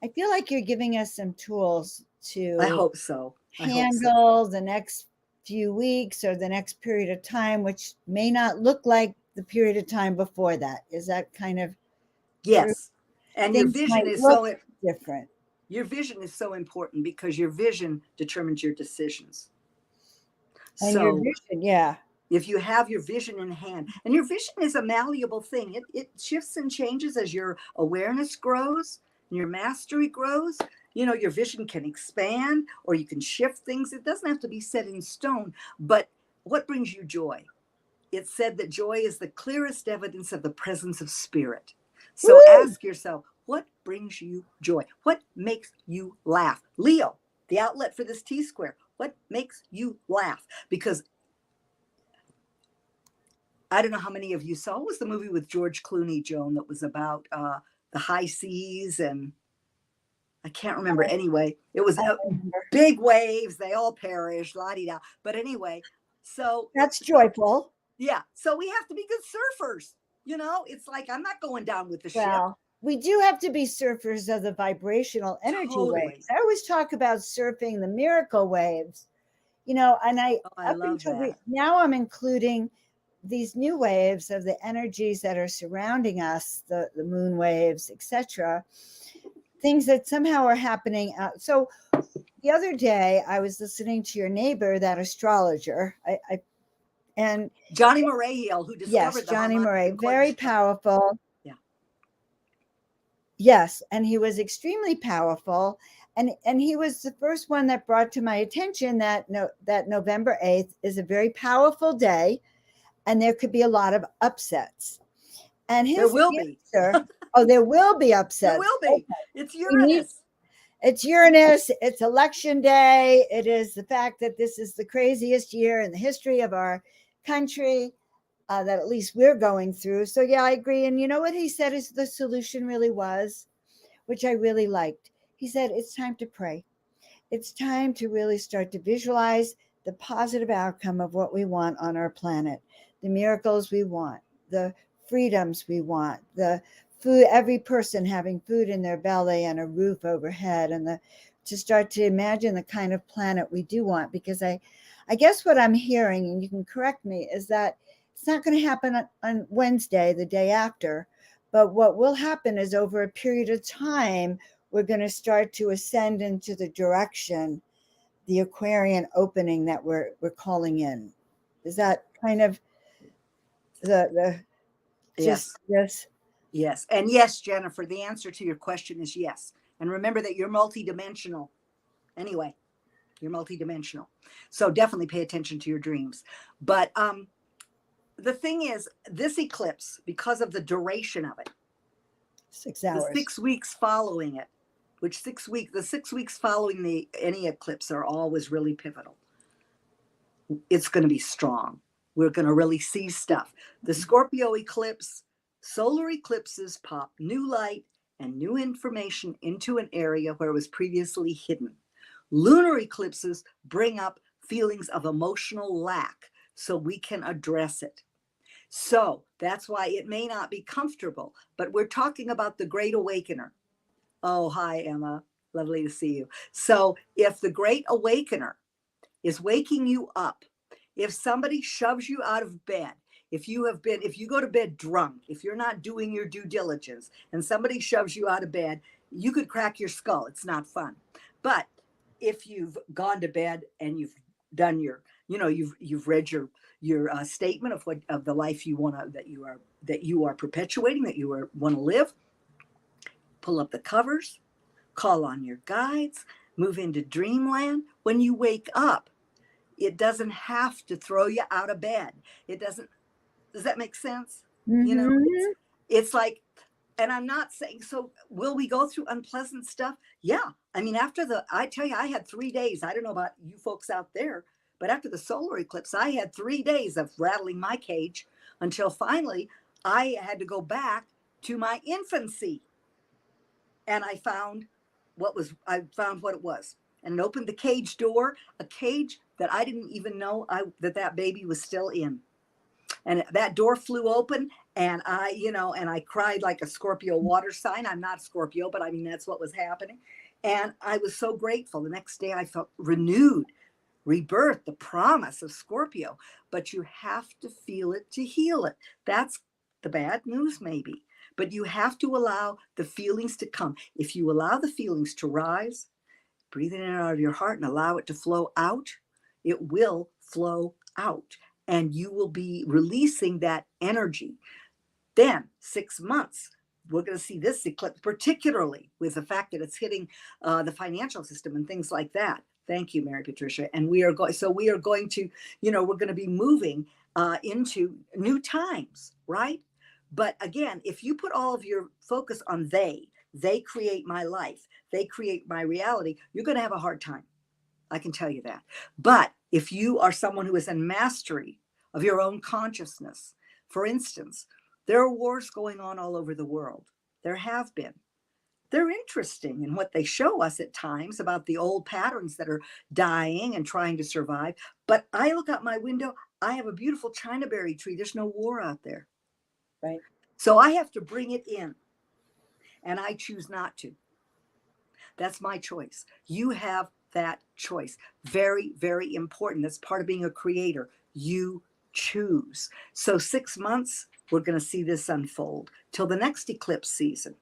I feel like you're giving us some tools to
I hope so.
handle the next few weeks or the next period of time, which may not look like the period of time before that. Is that kind of
yes?
True?
And
Things
your vision
might
is
look
so
different.
Your vision is so important because your vision determines your decisions.
And your vision, yeah.
If you have your vision in hand, and your vision is a malleable thing, it shifts and changes as your awareness grows and your mastery grows. Your vision can expand or you can shift things. It doesn't have to be set in stone. But what brings you joy? It's said that joy is the clearest evidence of the presence of spirit. So ask yourself, what brings you joy? What makes you laugh? Leo, the outlet for this T-square. What makes you laugh? Because I don't know how many of you saw, what was the movie with George Clooney, Joan, that was about the high seas, and I can't remember. Anyway, it was big waves. They all perished, la-di-da. But anyway, so.
That's joyful.
Yeah. So we have to be good surfers. It's like, I'm not going down with the ship.
We do have to be surfers of the vibrational energy waves. I always talk about surfing the miracle waves, and I love that. Now I'm including these new waves of the energies that are surrounding us, the moon waves, etc., things that somehow are happening. So the other day I was listening to your neighbor, that astrologer, and
Johnny Murray-Hill, who discovered
Johnny Murray, very powerful.
Yeah.
Yes, and he was extremely powerful, and he was the first one that brought to my attention that November 8th is a very powerful day. And there could be a lot of upsets. And his
there will be.
There will be upsets.
There will be. Okay. It's Uranus.
It's Uranus. It's election day. It is the fact that this is the craziest year in the history of our country that at least we're going through. So, yeah, I agree. And you know what he said is the solution really was, which I really liked. He said, it's time to pray. It's time to really start to visualize the positive outcome of what we want on our planet. The miracles we want, the freedoms we want, the food, every person having food in their belly and a roof overhead, and to start to imagine the kind of planet we do want. Because I guess what I'm hearing, and you can correct me, is that it's not going to happen on Wednesday, the day after, but what will happen is over a period of time, we're going to start to ascend into the direction, the Aquarian opening that we're calling in. Is that kind of
yes. Yes. And yes, Jennifer, the answer to your question is yes. And remember that you're multidimensional. Anyway, you're multidimensional. So definitely pay attention to your dreams. But the thing is, this eclipse, because of the duration of it,
6 hours,
the 6 weeks following it, the 6 weeks following any eclipse are always really pivotal. It's going to be strong. We're going to really see stuff. The Scorpio eclipse, solar eclipses pop new light and new information into an area where it was previously hidden. Lunar eclipses bring up feelings of emotional lack so we can address it. So that's why it may not be comfortable, but we're talking about the Great Awakener. Oh, hi, Emma. Lovely to see you. So if the Great Awakener is waking you up, if somebody shoves you out of bed, if you go to bed drunk, if you're not doing your due diligence and somebody shoves you out of bed, you could crack your skull. It's not fun. But if you've gone to bed and you've done you've read your statement of the life you want to, that you are perpetuating, that you want to live, pull up the covers, call on your guides, move into dreamland. When you wake up, it doesn't have to throw you out of bed. It doesn't. Does that make sense? You know, it's like, and I'm not saying, so will we go through unpleasant stuff? Yeah. I mean, I tell you, I had 3 days. I don't know about you folks out there, but after the solar eclipse, I had 3 days of rattling my cage until finally I had to go back to my infancy. And I found what it was, and opened the cage door, a cage that I didn't even know that baby was still in. And that door flew open, and I cried like a Scorpio water sign. I'm not Scorpio, but I mean, that's what was happening. And I was so grateful. The next day I felt renewed, rebirth, the promise of Scorpio. But you have to feel it to heal it. That's the bad news, maybe. But you have to allow the feelings to come. If you allow the feelings to rise, breathe it in and out of your heart and allow it to flow out, it will flow out. And you will be releasing that energy. Then 6 months, we're going to see this eclipse, particularly with the fact that it's hitting the financial system and things like that. Thank you, Mary Patricia. And we are going to, we're going to be moving into new times, right? But again, if you put all of your focus on they create my life, they create my reality, you're going to have a hard time. I can tell you that. But if you are someone who is in mastery of your own consciousness, for instance, there are wars going on all over the world. There have been. They're interesting in what they show us at times about the old patterns that are dying and trying to survive. But I look out my window, I have a beautiful Chinaberry tree. There's no war out there.
Right.
So I have to bring it in, and I choose not to. That's my choice. You have that choice. Very, very important. That's part of being a creator. You choose. So 6 months, we're going to see this unfold till the next eclipse season.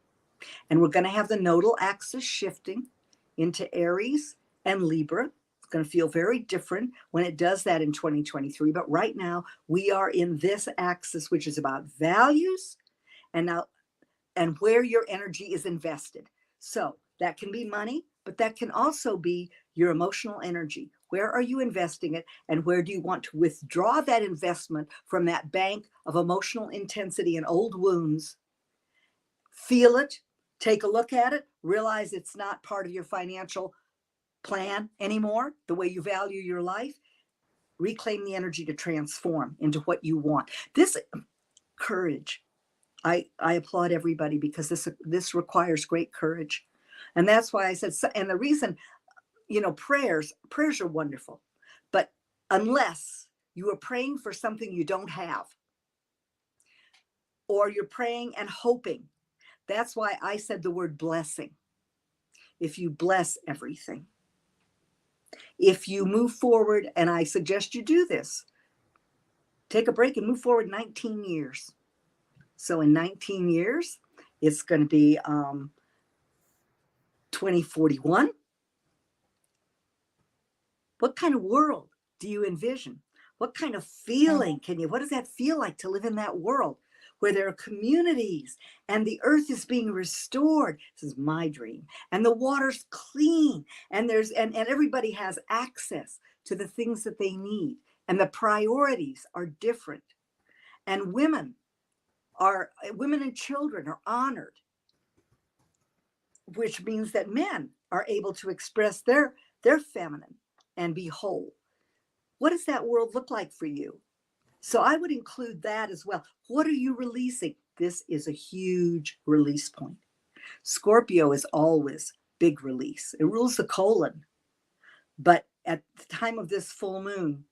And we're going to have the nodal axis shifting into Aries and Libra. It's going to feel very different when it does that in 2023. But right now, we are in this axis, which is about values and where your energy is invested. So that can be money, but that can also be your emotional energy. Where are you investing it? And where do you want to withdraw that investment from that bank of emotional intensity and old wounds? Feel it, take a look at it, realize it's not part of your financial plan anymore, the way you value your life. Reclaim the energy to transform into what you want. This courage, I applaud everybody, because this requires great courage. And that's why I said, and the reason, prayers are wonderful, but unless you are praying for something you don't have, or you're praying and hoping, that's why I said the word blessing. If you bless everything, if you move forward, and I suggest you do this, take a break and move forward 19 years. So in 19 years, it's going to be 2041. What kind of world do you envision? What kind of feeling what does that feel like to live in that world where there are communities and the earth is being restored? This is my dream. And the water's clean, and and everybody has access to the things that they need. And the priorities are different. And women and children are honored, which means that men are able to express their feminine and be whole. What does that world look like for you? So I would include that as well. What are you releasing? This is a huge release point. Scorpio is always big release. It rules the colon. But at the time of this full moon,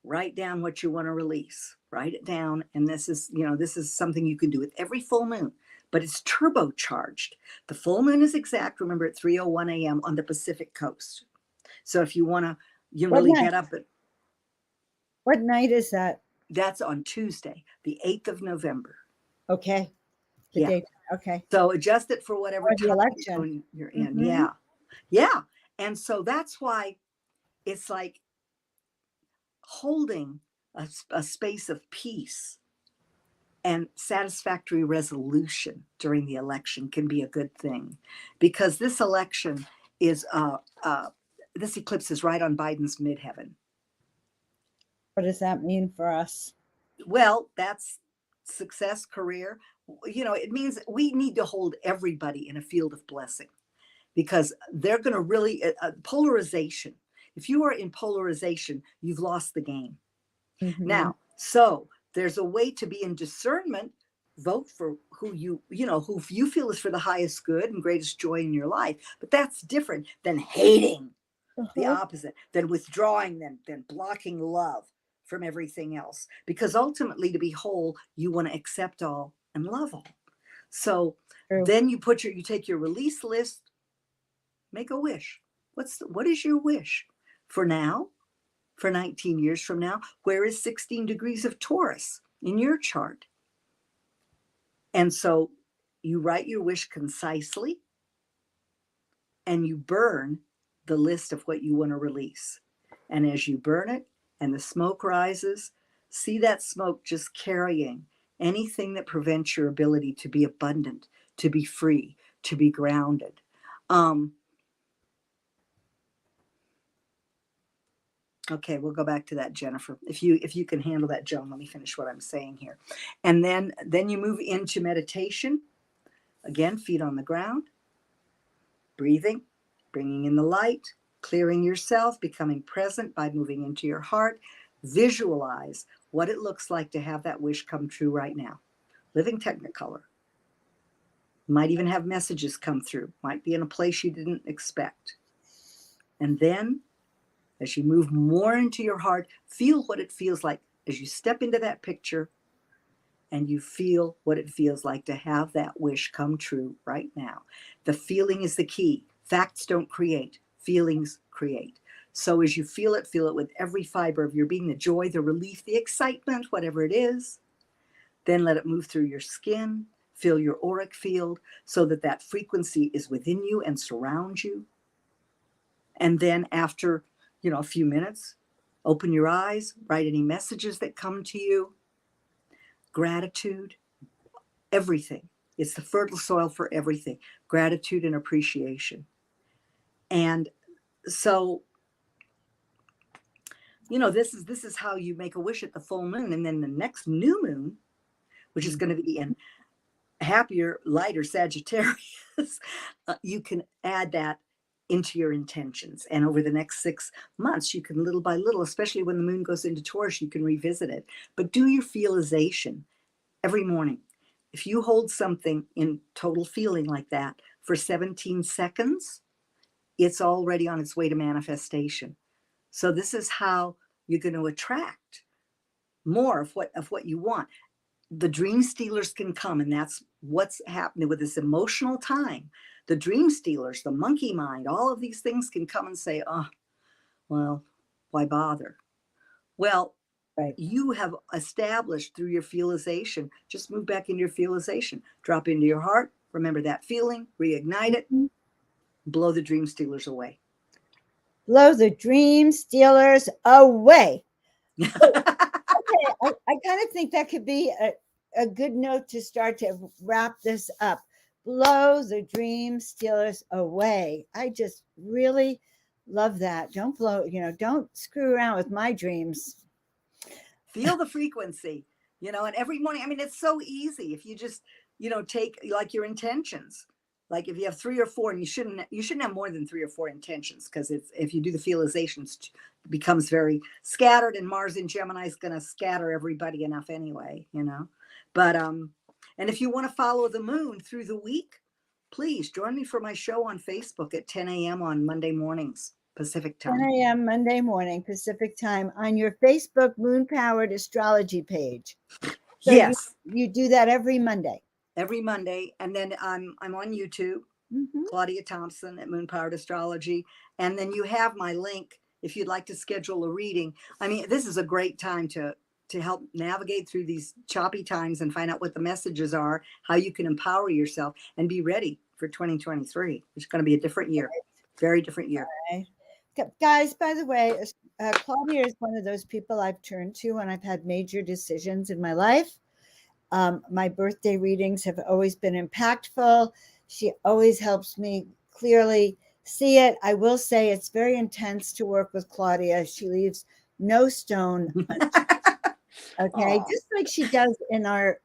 write down what you want to release. Write it down. And this is something you can do with every full moon, but it's turbocharged. The full moon is exact, remember, at 3:01 a.m. on the Pacific coast. So if you want to, really get up at.
What night is that?
That's on Tuesday, the 8th of November.
Okay. The date. Okay.
So adjust it for whatever
the election
you're in. Mm-hmm. Yeah. And so that's why it's like holding a space of peace And satisfactory resolution during the election can be a good thing, because this election is this eclipse is right on Biden's midheaven.
What does that mean for us?
Well, that's success, career. It means we need to hold everybody in a field of blessing, because they're going to really polarization. If you are in polarization, you've lost the game.
Mm-hmm.
Now, so there's a way to be in discernment. Vote for who you feel is for the highest good and greatest joy in your life. But that's different than hating, the opposite, than withdrawing them, than blocking love from everything else. Because ultimately, to be whole, you want to accept all and love all. So
True.
then you take your release list, make a wish. What is your wish for now? For 19 years from now? Where is 16 degrees of Taurus in your chart? And so you write your wish concisely, and you burn the list of what you want to release. And as you burn it and the smoke rises, see that smoke just carrying anything that prevents your ability to be abundant, to be free, to be grounded. Okay, we'll go back to that, Jennifer. If you can handle that, Joan, let me finish what I'm saying here. And then you move into meditation. Again, feet on the ground, breathing, bringing in the light, clearing yourself, becoming present by moving into your heart. Visualize what it looks like to have that wish come true right now. Living Technicolor. Might even have messages come through. Might be in a place you didn't expect. And then, as you move more into your heart, feel what it feels like as you step into that picture, and you feel what it feels like to have that wish come true right now. The feeling is the key. Facts don't create, feelings create. So as you feel it with every fiber of your being, the joy, the relief, the excitement, whatever it is. Then let it move through your skin, fill your auric field, so that that frequency is within you and surrounds you. And then after a few minutes, open your eyes, write any messages that come to you. Gratitude, everything. It's the fertile soil for everything. Gratitude and appreciation. And so, this is how you make a wish at the full moon. And then the next new moon, which is going to be in happier, lighter Sagittarius, you can add that into your intentions. And over the next 6 months, you can little by little, especially when the moon goes into Taurus, you can revisit it. But do your feelization every morning. If you hold something in total feeling like that for 17 seconds, it's already on its way to manifestation. So this is how you're going to attract more of what you want. The dream stealers can come, and that's what's happening with this emotional time. The dream stealers, the monkey mind, all of these things can come and say, oh, well, why bother? Well, right. You have established through your feelization, just move back into your feelization, drop into your heart, remember that feeling, reignite it, blow the dream stealers away.
Blow the dream stealers away. Okay, I kind of think that could be a good note to start to wrap this up. Blow the dream stealers away. I just really love that. Don't don't screw around with my dreams.
Feel the frequency, and every morning, it's so easy. If you just, take like your intentions, like if you have 3 or 4, and you shouldn't have more than 3 or 4 intentions, because if you do the feelizations, it becomes very scattered, and Mars in Gemini is going to scatter everybody enough anyway, but and if you want to follow the moon through the week, please join me for my show on Facebook at 10 a.m. on Monday mornings Pacific time.
10 a.m. Monday morning Pacific time on your Facebook Moon Powered Astrology page. So
yes,
you do that every Monday.
Every Monday, and then I'm on YouTube, Claudia Thompson at Moon Powered Astrology, and then you have my link if you'd like to schedule a reading. This is a great time to help navigate through these choppy times and find out what the messages are, how you can empower yourself, and be ready for 2023. It's going to be a different year, very different year.
Okay. Guys, by the way, Claudia is one of those people I've turned to when I've had major decisions in my life. My birthday readings have always been impactful. She always helps me clearly see it. I will say it's very intense to work with Claudia. She leaves no stone okay,
Oh,
just like she does in our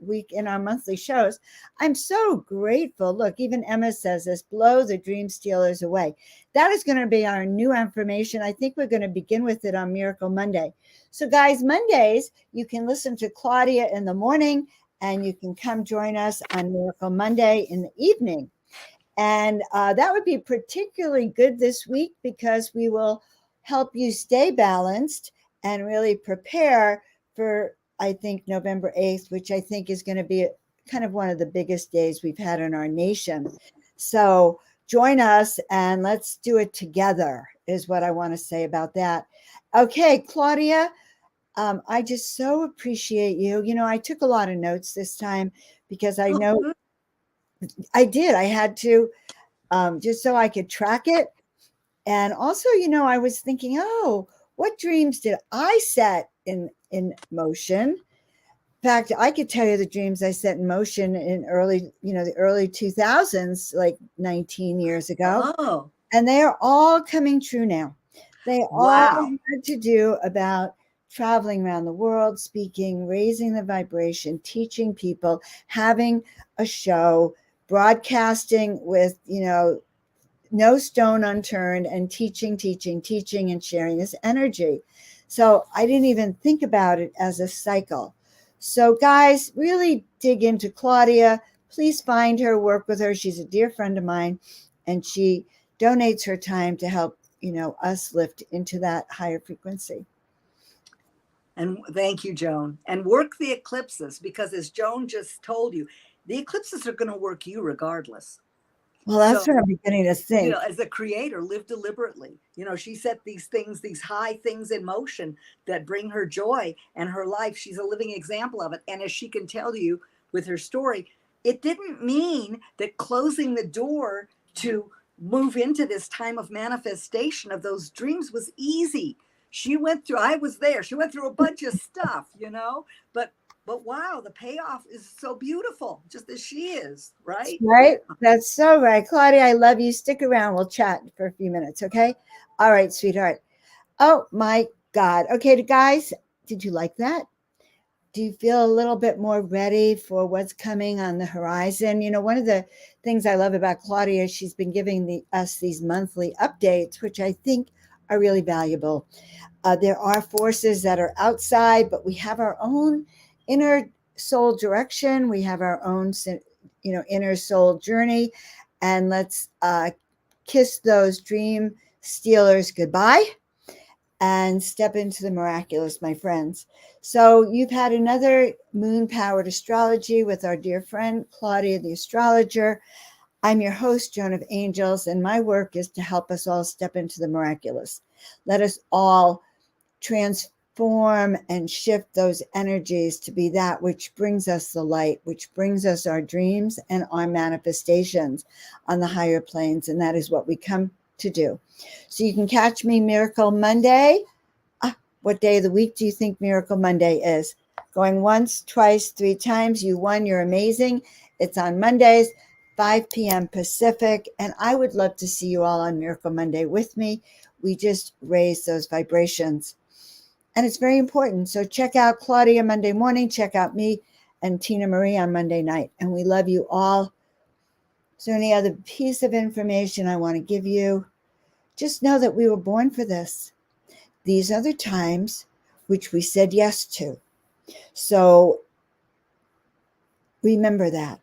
monthly shows. I'm so grateful. Look, even Emma says this, blow the dream stealers away. That is going to be our new information. I think we're going to begin with it on Miracle Monday. So guys, Mondays, you can listen to Claudia in the morning and you can come join us on Miracle Monday in the evening. And that would be particularly good this week because we will help you stay balanced and really prepare for, I think, November 8th, which I think is going to be kind of one of the biggest days we've had in our nation. So join us and let's do it together, is what I want to say about that. Okay, Claudia, I just so appreciate you. You know, I took a lot of notes this time because I know
good.
I did. I had to just so I could track it. And also, you know, I was thinking, oh, what dreams did I set in motion? In fact, I could tell you the dreams I set in motion in the early 2000s, like 19 years ago.
Oh,
And they are all coming true now. They all
wow.
had to do about traveling around the world, speaking, raising the vibration, teaching people, having a show, broadcasting with, no stone unturned, and teaching, and sharing this energy. So I didn't even think about it as a cycle. So, guys, really dig into Claudia. Please find her, work with her. She's a dear friend of mine, and she donates her time to help, us lift into that higher frequency.
And thank you, Joan. And work the eclipses because, as Joan just told you, the eclipses are going to work you regardless.
Well, that's
So,
what I'm beginning to think.
as a creator, live deliberately. She set these things, these high things in motion that bring her joy and her life. She's a living example of it. And as she can tell you with her story, it didn't mean that closing the door to move into this time of manifestation of those dreams was easy. I was there. She went through a bunch of stuff, but wow, the payoff is so beautiful, just as she is, right?
Right? That's so right. Claudia, I love you. Stick around. We'll chat for a few minutes, okay? All right, sweetheart. Oh my God. Okay, guys, did you like that? Do you feel a little bit more ready for what's coming on the horizon? One of the things I love about Claudia, she's been giving us these monthly updates, which I think are really valuable. There are forces that are outside, but we have our own inner soul direction. We have our own, inner soul journey. And let's kiss those dream stealers goodbye and step into the miraculous, my friends. So you've had another Moon Powered Astrology with our dear friend, Claudia the Astrologer. I'm your host, Joan of Angels, and my work is to help us all step into the miraculous. Let us all transform and shift those energies to be that which brings us the light, which brings us our dreams and our manifestations on the higher planes. And that is what we come to do. So you can catch me Miracle Monday. What day of the week do you think Miracle Monday is? Going once, twice, 3 times. You won. You're amazing. It's on Mondays, 5 p.m. Pacific. And I would love to see you all on Miracle Monday with me. We just raise those vibrations. And it's very important. So check out Claudia Monday morning. Check out me and Tina Marie on Monday night. And we love you all. Is there any other piece of information I want to give you? Just know that we were born for this. These are the times which we said yes to. So remember that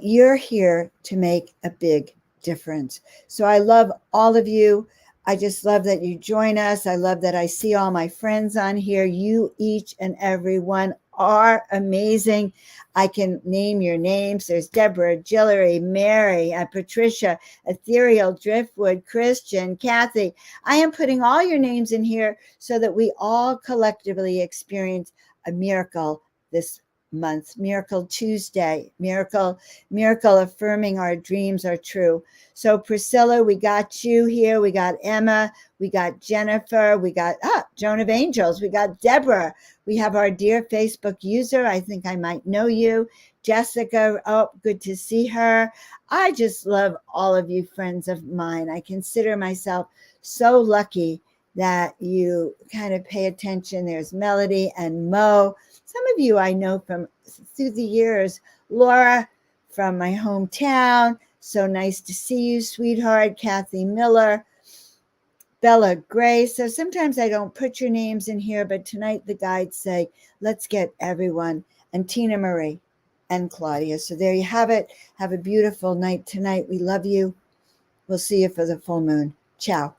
you're here to make a big difference. So I love all of you. I just love that you join us. I love that I see all my friends on here. You, each and every one, are amazing. I can name your names. There's Deborah, Jillery, Mary, Patricia, Ethereal, Driftwood, Christian, Kathy. I am putting all your names in here so that we all collectively experience a miracle this month, Miracle Tuesday, miracle affirming our dreams are true. So Priscilla, we got you here. We got Emma. We got Jennifer. We got Joan of Angels. We got Deborah. We have our dear Facebook user. I think I might know you. Jessica. Oh, good to see her. I just love all of you friends of mine. I consider myself so lucky that you kind of pay attention. There's Melody and Mo. Some of you I know from through the years. Laura from my hometown. So nice to see you, sweetheart. Kathy Miller. Bella Gray. So sometimes I don't put your names in here, but tonight the guides say, let's get everyone. And Tina Marie and Claudia. So there you have it. Have a beautiful night tonight. We love you. We'll see you for the full moon. Ciao.